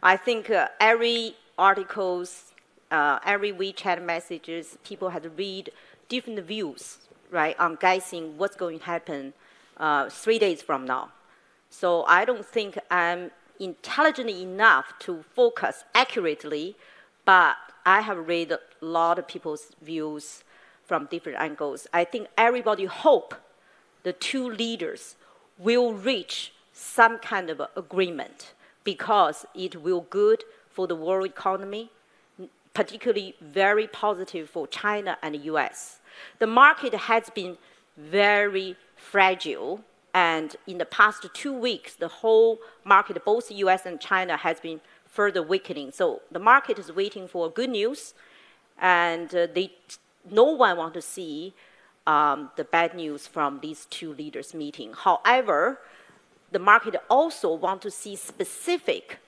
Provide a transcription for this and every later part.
I think every articles, every WeChat messages, people had to read different views, right, on guessing what's going to happen 3 days from now. So I don't think I'm intelligent enough to focus accurately, but I have read a lot of people's views from different angles. I think everybody hope the two leaders will reach some kind of agreement because it will good for the world economy, particularly very positive for China and the US. The market has been very fragile, and in the past 2 weeks, the whole market, both the US and China, has been further weakening. So the market is waiting for good news, and no one wants to see the bad news from these two leaders meeting. However, the market also wants to see specific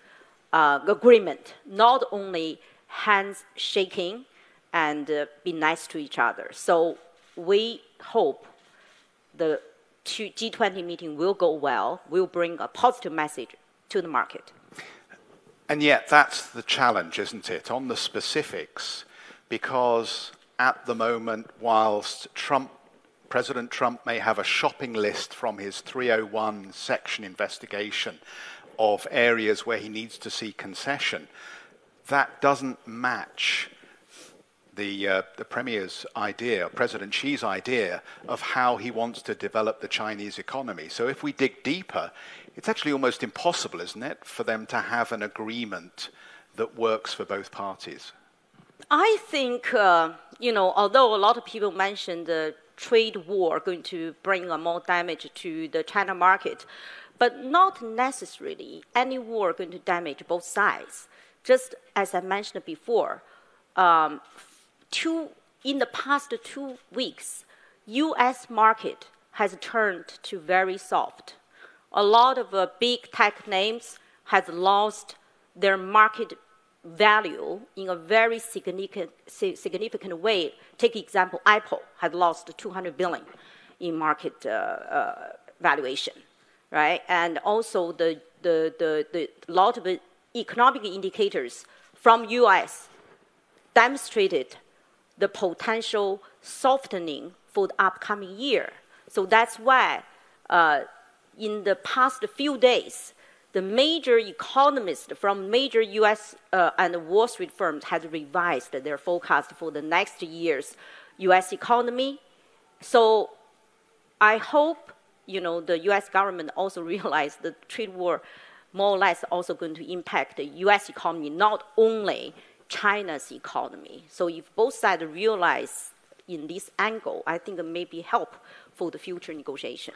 agreement, not only hands shaking and be nice to each other. So we hope the G20 meeting will go well, will bring a positive message to the market. And yet that's the challenge, isn't it, on the specifics, because at the moment, whilst President Trump may have a shopping list from his 301 section investigation of areas where he needs to see concession, that doesn't match the Premier's idea, President Xi's idea of how he wants to develop the Chinese economy. So if we dig deeper, it's actually almost impossible, isn't it, for them to have an agreement that works for both parties? I think, although a lot of people mentioned the trade war going to bring more damage to the China market, but not necessarily any war going to damage both sides. Just as I mentioned before, in the past 2 weeks, U.S. market has turned to very soft. A lot of big tech names has lost their market value in a very significant way. Take example, Apple had lost $200 billion in market valuation, right? And also the lot of economic indicators from U.S. demonstrated the potential softening for the upcoming year. So that's why in the past few days, the major economists from major U.S. And Wall Street firms had revised their forecast for the next year's U.S. economy. So I hope, the U.S. government also realized the trade war more or less also going to impact the U.S. economy, not only China's economy. So if both sides realize in this angle, I think it may be help for the future negotiation.